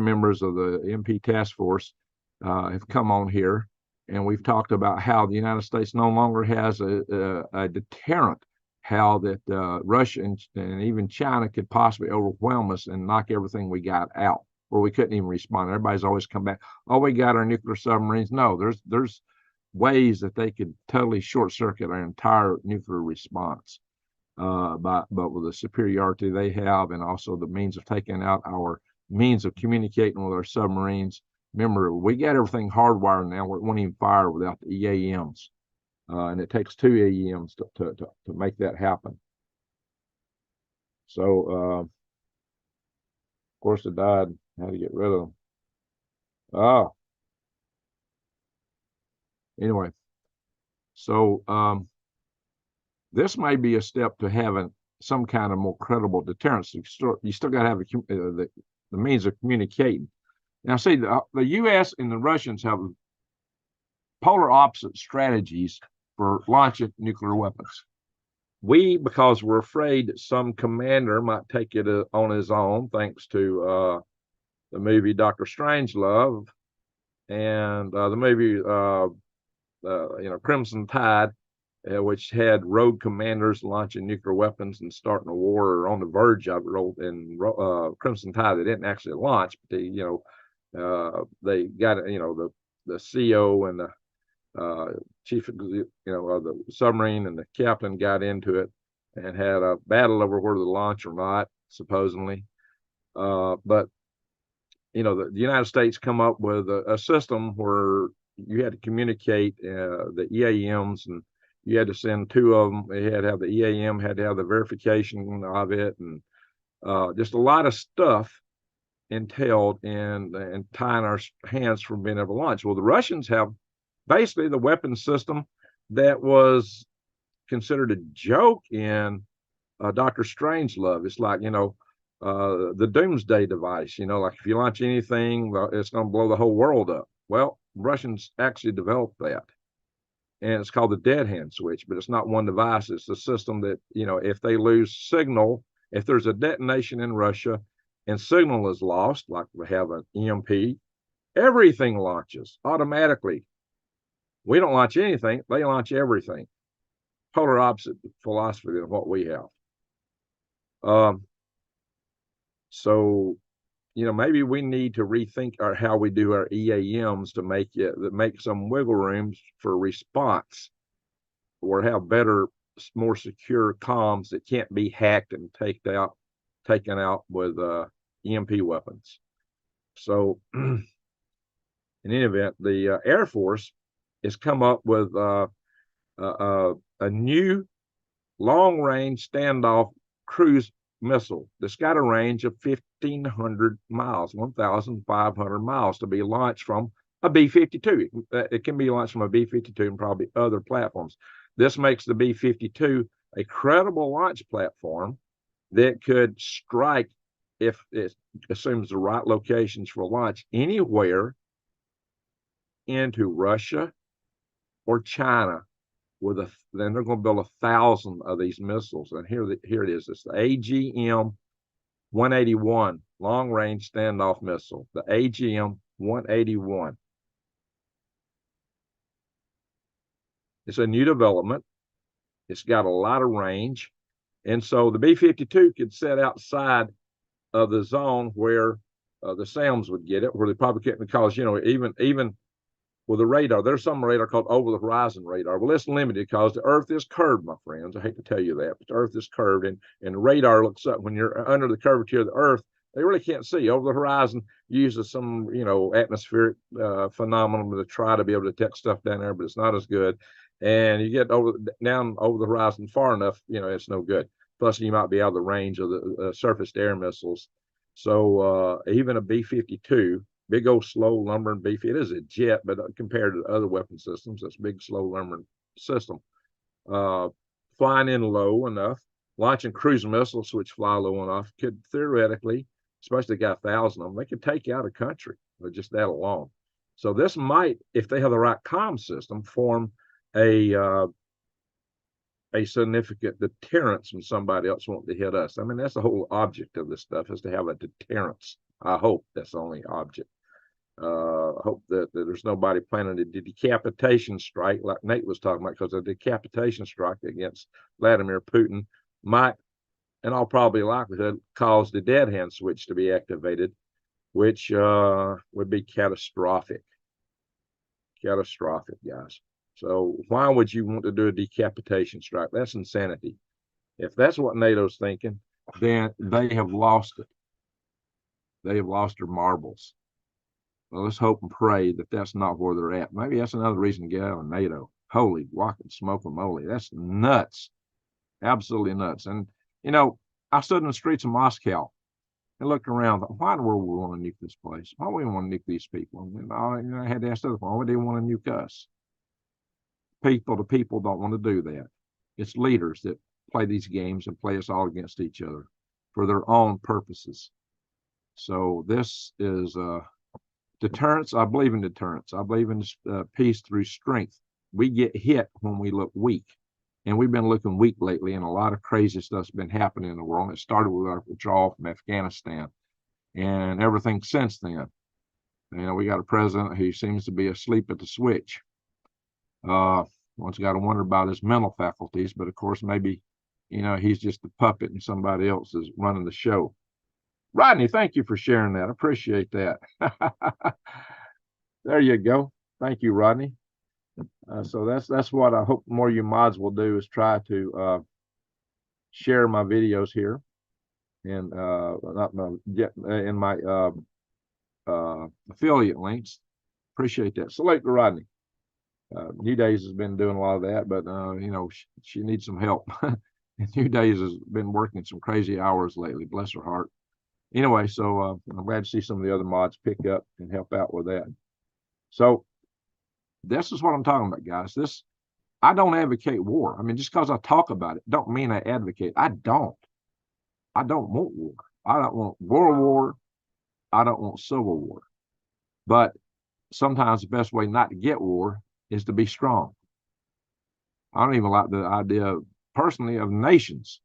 members of the MP task force have come on here, and we've talked about how the United States no longer has a deterrent, how that Russia and even China could possibly overwhelm us and knock everything we got out, or we couldn't even respond. Everybody's always come back, oh, we got our nuclear submarines. No, there's ways that they could totally short circuit our entire nuclear response. But with the superiority they have, and also the means of taking out our means of communicating with our submarines. Remember, we got everything hardwired now where it won't even fire without the EAMs, and it takes 2 EAMs to make that happen. So, of course, it died. How to get rid of them? Oh, anyway. So this may be a step to having some kind of more credible deterrence. You still got to have the means of communicating. Now, see, the U.S. and the Russians have polar opposite strategies for launching nuclear weapons. We, because we're afraid that some commander might take it on his own, thanks to the movie Dr. Strangelove and the movie Crimson Tide, which had rogue commanders launching nuclear weapons and starting a war, or on the verge of it. In Crimson Tide, they didn't actually launch, but they got the CO and the chief, of the submarine and the captain got into it and had a battle over whether to launch or not, supposedly. But the United States come up with a system where you had to communicate the EAMs, and you had to send 2 of them. They had to have the EAM, had to have the verification of it, and just a lot of stuff entailed in tying our hands from being able to launch. Well, the Russians have basically the weapon system that was considered a joke in Dr. Strangelove. It's like, the doomsday device, like if you launch anything, it's going to blow the whole world up. Well, Russians actually developed that. And it's called the dead hand switch, but it's not one device. It's a system that, if they lose signal, if there's a detonation in Russia and signal is lost, like we have an EMP, everything launches automatically. We don't launch anything, they launch everything. Polar opposite philosophy than what we have. So, maybe we need to rethink how we do our EAMs to make some wiggle rooms for response, or have better, more secure comms that can't be hacked and taken out with EMP weapons. So, in any event, the Air Force has come up with a new long-range standoff cruise missile that's got a range of 1,500 miles, 1,500 miles, to be launched from a B-52. It can be launched from a B-52 and probably other platforms. This makes the B-52 a credible launch platform that could strike, if it assumes the right locations for launch, anywhere into Russia or China. Then they're going to build 1,000 of these missiles. And here it is. It's the AGM-181 long-range standoff missile. The AGM-181. It's a new development. It's got a lot of range. And so the B-52 could set outside of the zone where the SAMs would get it, where they probably couldn't, because, even with the radar, there's some radar called over the horizon radar. Well, it's limited because the Earth is curved, my friends. I hate to tell you that, but the Earth is curved, and the radar looks up when you're under the curvature of the Earth. They really can't see. Over the horizon uses some, atmospheric phenomenon to try to be able to detect stuff down there, but it's not as good. And you get down over the horizon far enough, it's no good. Plus, you might be out of the range of the surface-to-air missiles. So even a B-52, big old slow lumbering B-52, it is a jet, but compared to other weapon systems, it's a big slow lumbering system. Flying in low enough, launching cruise missiles which fly low enough, could theoretically, especially got 1,000 of them, they could take out a country with just that alone. So this might, if they have the right comm system, form a significant deterrence when somebody else wants to hit us. I mean, that's the whole object of this stuff, is to have a deterrence. I hope that's the only object. I hope that there's nobody planning a decapitation strike like Nate was talking about, because a decapitation strike against Vladimir Putin might, in all probably likelihood, cause the dead hand switch to be activated, which would be catastrophic. Catastrophic, guys. So why would you want to do a decapitation strike? That's insanity. If that's what NATO's thinking, then they have lost it. They have lost their marbles. Well, let's hope and pray that that's not where they're at. Maybe that's another reason to get out of NATO. Holy walking smoke-a-moly. That's nuts. Absolutely nuts. And, I stood in the streets of Moscow and looked around. Why in the world we want to nuke this place? Why do we want to nuke these people? I had to ask the other one, why do they want to nuke us? The people don't want to do that. It's leaders that play these games and play us all against each other for their own purposes. So this is deterrence. I believe in deterrence. I believe in peace through strength. We get hit when we look weak, and we've been looking weak lately, and a lot of crazy stuff's been happening in the world. It started with our withdrawal from Afghanistan, and everything since then. We got a president who seems to be asleep at the switch. One's got to wonder about his mental faculties, but of course, maybe, he's just a puppet and somebody else is running the show. Rodney, thank you for sharing that. I appreciate that. There you go. Thank you, Rodney. So that's what I hope more of you mods will do, is try to share my videos here, and get in my affiliate links. Appreciate that. Salute to Rodney. New Days has been doing a lot of that, but she needs some help. New Days has been working some crazy hours lately. Bless her heart. Anyway, so I'm glad to see some of the other mods pick up and help out with that. So this is what I'm talking about, guys. I don't advocate war. I mean, just because I talk about it, don't mean I advocate. I don't want war. I don't want world war. I don't want civil war. But sometimes the best way not to get war is to be strong. I don't even like the idea, personally, of nations.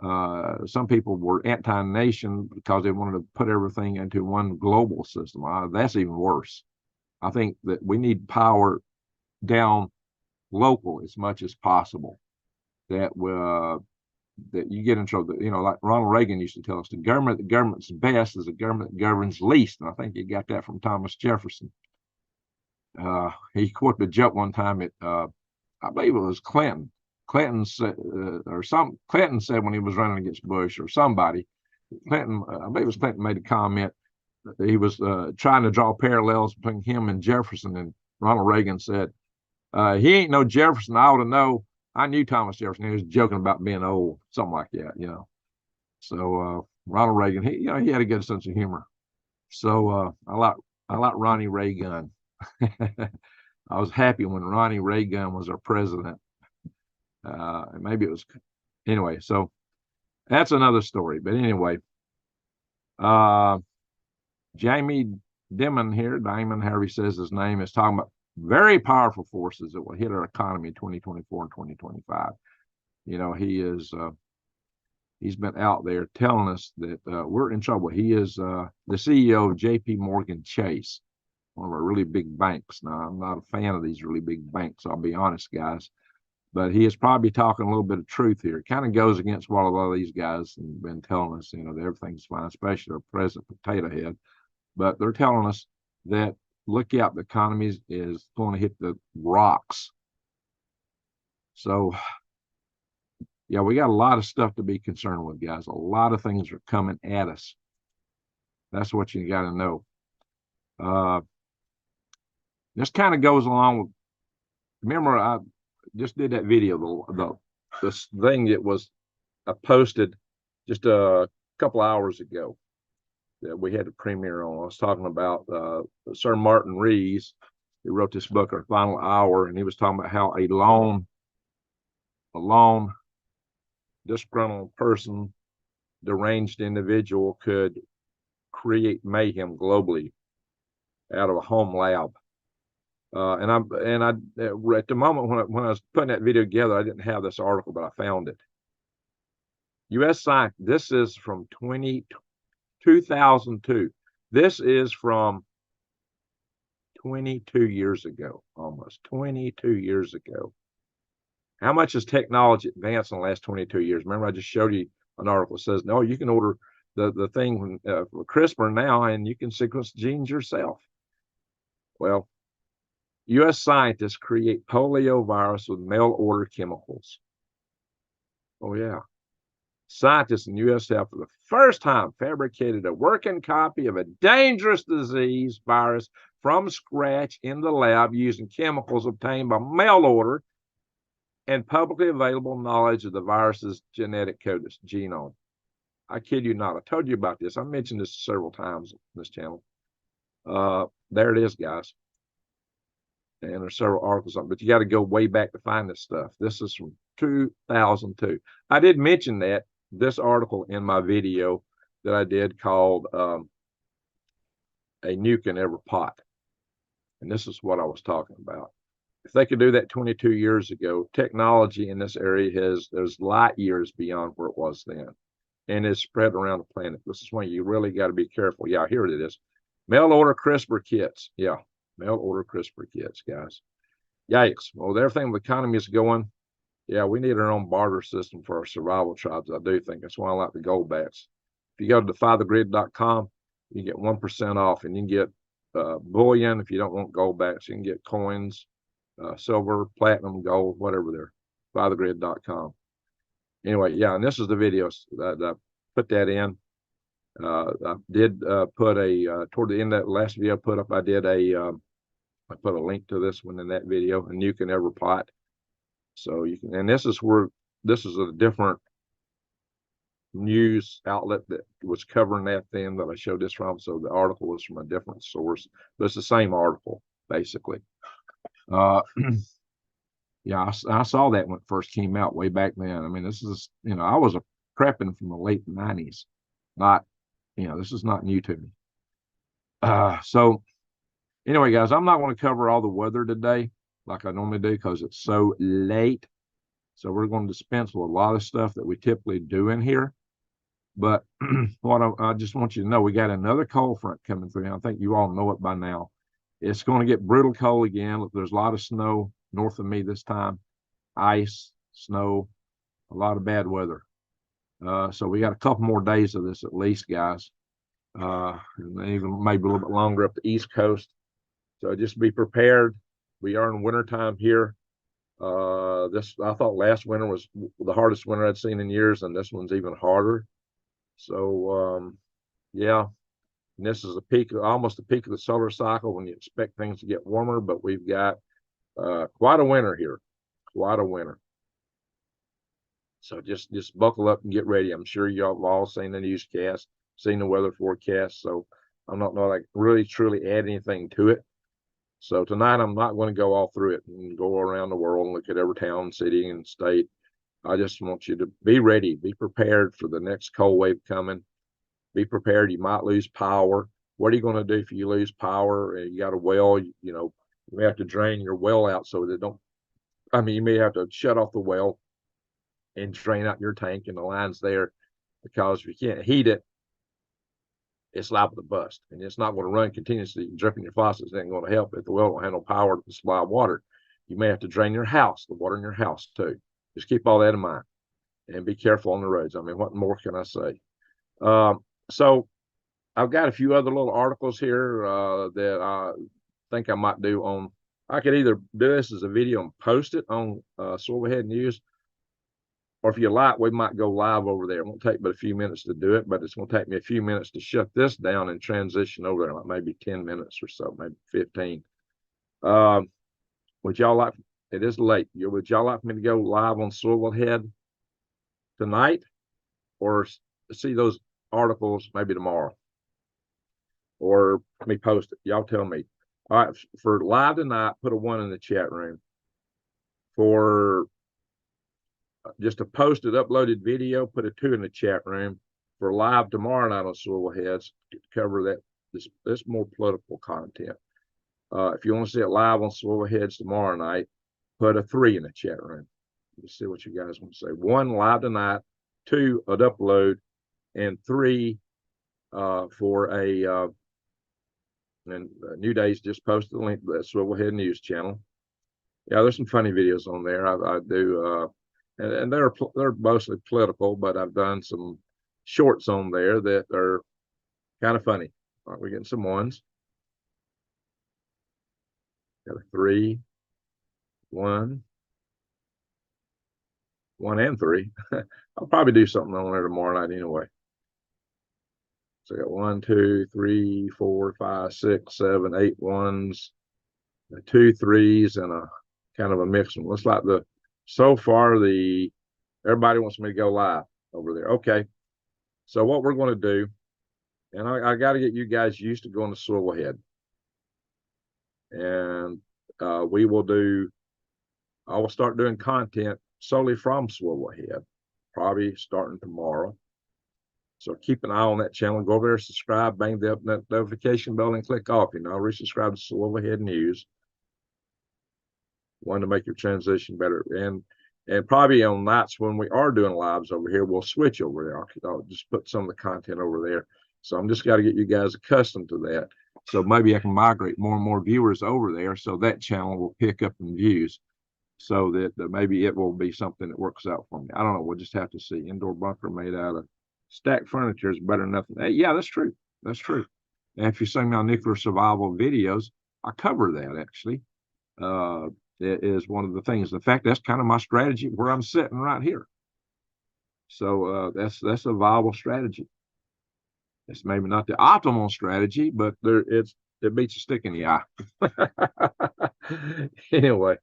Some people were anti-nation because they wanted to put everything into one global system. That's even worse. I think that we need power down local as much as possible. That you get in trouble. You know, like Ronald Reagan used to tell us, the government's best is the government that governs least. And I think he got that from Thomas Jefferson. He quoted a joke one time at I believe it was Clinton. Clinton said, Clinton said when he was running against Bush or somebody, Clinton, I believe it was Clinton, made a comment that he was trying to draw parallels between him and Jefferson, and Ronald Reagan said, he ain't no Jefferson. I ought to know. I knew Thomas Jefferson. He was joking about being old, something like that, you know. So Ronald Reagan, he had a good sense of humor. So I like Ronnie Reagan. I was happy when Ronnie Reagan was our president. Maybe it was, anyway. So that's another story. But anyway, Jamie Dimon here, Diamond, however he says his name, is talking about very powerful forces that will hit our economy in 2024 and 2025. You know, he's been out there telling us that we're in trouble. He is the CEO of J.P. Morgan Chase, one of our really big banks. Now, I'm not a fan of these really big banks, I'll be honest, guys. But he is probably talking a little bit of truth here. It kind of goes against what a lot of these guys have been telling us, you know, that everything's fine, especially our President Potato Head. But they're telling us that, look out, the economy is going to hit the rocks. So, yeah, we got a lot of stuff to be concerned with, guys. A lot of things are coming at us. That's what you got to know. This kind of goes along with, remember, I just did that video, this thing that was posted just a couple hours ago that we had a premiere on. I was talking about Sir Martin Rees, who wrote this book, Our Final Hour, and he was talking about how a lone disgruntled person, deranged individual could create mayhem globally out of a home lab. And I at the moment when I was putting that video together, I didn't have this article, but I found it. U.S. science. This is from 2002. This is from 22 years ago, almost 22 years ago. How much has technology advanced in the last 22 years? Remember, I just showed you an article that says, no, you can order the thing for CRISPR now, and you can sequence genes yourself. Well, U.S. scientists create polio virus with mail order chemicals. Oh, yeah. Scientists in the U.S. have, for the first time, fabricated a working copy of a dangerous disease virus from scratch in the lab using chemicals obtained by mail order and publicly available knowledge of the virus's genetic code, its genome. I kid you not. I told you about this. I mentioned this several times on this channel. There it is, guys. And there's several articles on it, but you got to go way back to find this stuff. This is from 2002. I did mention this article in my video that I did called A Nuke in Every Pot. And this is what I was talking about. If they could do that 22 years ago, technology in this area there's light years beyond where it was then. And it's spread around the planet. This is when you really got to be careful. Yeah, here it is. Mail order CRISPR kits. Yeah, mail order CRISPR kits, guys. Yikes. Well, with everything the economy is going, yeah, we need our own barter system for our survival tribes. I do think that's why I like the gold backs. If you go to defythegrid.com, you get 1% off, and you can get bullion if you don't want gold backs. You can get coins, silver, platinum, gold, whatever there. Defythegrid.com. Anyway, yeah, and this is the video that I put that in. I did put toward the end of that last video I put up, I put a link to this one in that video, a Nuke In Every Pot. So you can, and this is a different news outlet that was covering that thing that I showed this from. So the article was from a different source, but it's the same article basically. Yeah, Yeah, I saw that when it first came out way back then. I mean, this is, I was a prepping from the late 90s. Not, this is not new to me. So anyway, guys, I'm not going to cover all the weather today like I normally do because it's so late. So we're going to dispense with a lot of stuff that we typically do in here. But what I just want you to know, we got another cold front coming through. And I think you all know it by now. It's going to get brutal cold again. There's a lot of snow north of me this time, ice, snow, a lot of bad weather. So we got a couple more days of this at least, guys. And even maybe a little bit longer up the East Coast. So just be prepared. We are in wintertime here. I thought last winter was the hardest winter I'd seen in years, and this one's even harder. So yeah, and this is almost the peak of the solar cycle when you expect things to get warmer, but we've got quite a winter here, quite a winter. So just buckle up and get ready. I'm sure y'all have all seen the newscast, seen the weather forecast. So I'm not going to really truly add anything to it. So tonight I'm not going to go all through it and go around the world and look at every town, city, and state. I just want you to be ready, be prepared for the next cold wave coming. Be prepared. You might lose power. What are you going to do if you lose power? You got a well, you may have to drain your well out so that you may have to shut off the well and drain out your tank and the lines there, because if you can't heat it, it's liable to bust, and it's not going to run continuously. Dripping your faucets ain't going to help if the well don't have no power to supply water. You may have to drain your house, the water in your house too. Just keep all that in mind and be careful on the roads. I mean, what more can I say? So I've got a few other little articles here that I think I might do on. I could either do this as a video and post it on Silverhead News, or if you like, we might go live over there. It won't take but a few minutes to do it, but it's going to take me a few minutes to shut this down and transition over there, like maybe 10 minutes or so, maybe 15. Would y'all like, it is late, would y'all like me to go live on Silverhead tonight, or see those articles maybe tomorrow? Or let me post it. Y'all tell me. All right, for live tonight, put a 1 in the chat room. For just a posted, uploaded video, put a 2 in the chat room. For live tomorrow night on Silverheads, to cover that this more political content. If you want to see it live on Silverheads tomorrow night, put a 3 in the chat room. Let's see what you guys want to say. 1 live tonight, 2 an upload, and 3 for a and New Day's just posted the link to that Silverhead News channel. Yeah, there's some funny videos on there. I do, and they're mostly political, but I've done some shorts on there that are kind of funny. All right, we're getting some 1s. Got a 3, 1, 1 and 3. I'll probably do something on there tomorrow night anyway. So I got 1, 2, 3, 4, 5, 6, 7, 8 1s, 2 3s, and a kind of a mix. Looks like so far everybody wants me to go live over there. Okay. So what we're going to do, and I got to get you guys used to going to Silverhead. And I will start doing content solely from Silverhead, probably starting tomorrow. So keep an eye on that channel. Go over there, subscribe, bang the notification bell, and click off. Resubscribe to Silverhead News. Want to make your transition better. And probably on nights when we are doing lives over here, we'll switch over there. I'll just put some of the content over there. So I'm just got to get you guys accustomed to that. So maybe I can migrate more and more viewers over there, so that channel will pick up in views, so that maybe it will be something that works out for me. I don't know. We'll just have to see. Indoor bunker made out of stacked furniture is better than nothing. Hey, yeah, that's true. That's true. And if you see my nuclear survival videos, I cover that actually. It is one of the things. In fact, that's kind of my strategy where I'm sitting right here. So that's a viable strategy. It's maybe not the optimal strategy, but it beats a stick in the eye. Anyway,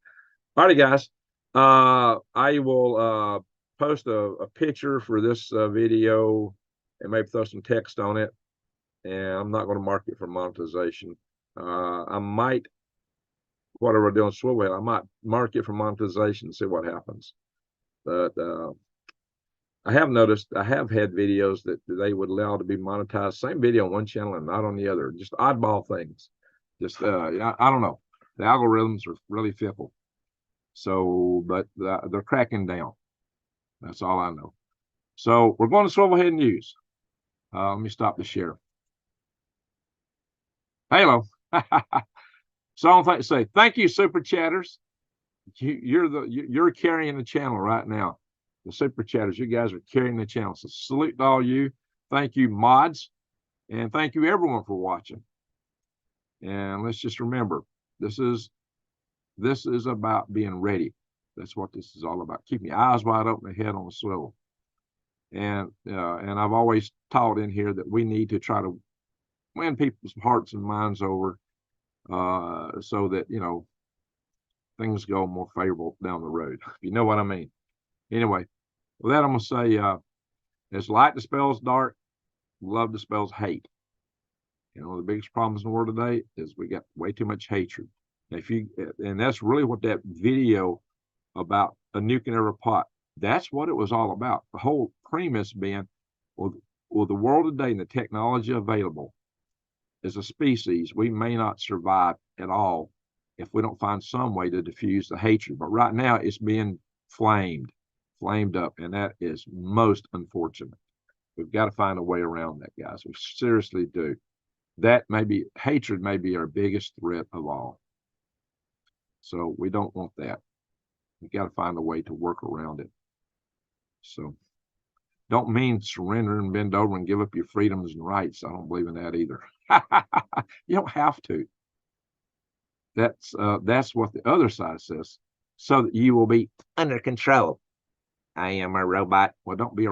all right, guys. I will post a picture for this video and maybe throw some text on it. And I'm not going to mark it for monetization. I might whatever we're doing swivel. I might mark it for monetization and see what happens. But I have noticed, I have had videos that they would allow to be monetized, same video on one channel and not on the other. Just oddball things. Just I don't know. The algorithms are really fickle. So, but they're cracking down. That's all I know. So we're going to Swivelhead News. Let me stop the share. Hello. So I want to say thank you, super chatters. You're carrying the channel right now. The super chatters, you guys are carrying the channel. So salute to all you. Thank you, mods, and thank you everyone for watching. And let's just remember, this is about being ready. That's what this is all about. Keeping your eyes wide open and head on the swivel. And I've always taught in here that we need to try to win people's hearts and minds over, so that things go more favorable down the road. You know what I mean? Anyway, with that, I'm gonna say, as light dispels dark, love dispels hate. One of the biggest problems in the world today is we got way too much hatred. And that's really what that video about a nuke in every pot, that's what it was all about. The whole premise being, well, the world today and the technology available, as a species, we may not survive at all if we don't find some way to diffuse the hatred. But right now it's being flamed up, and that is most unfortunate. We've got to find a way around that, guys. We seriously do. Hatred may be our biggest threat of all. So we don't want that. We've got to find a way to work around it. So don't mean surrender and bend over and give up your freedoms and rights. I don't believe in that either. You don't have to. That's what the other side says, so that you will be under control. I am a robot. Well, don't be a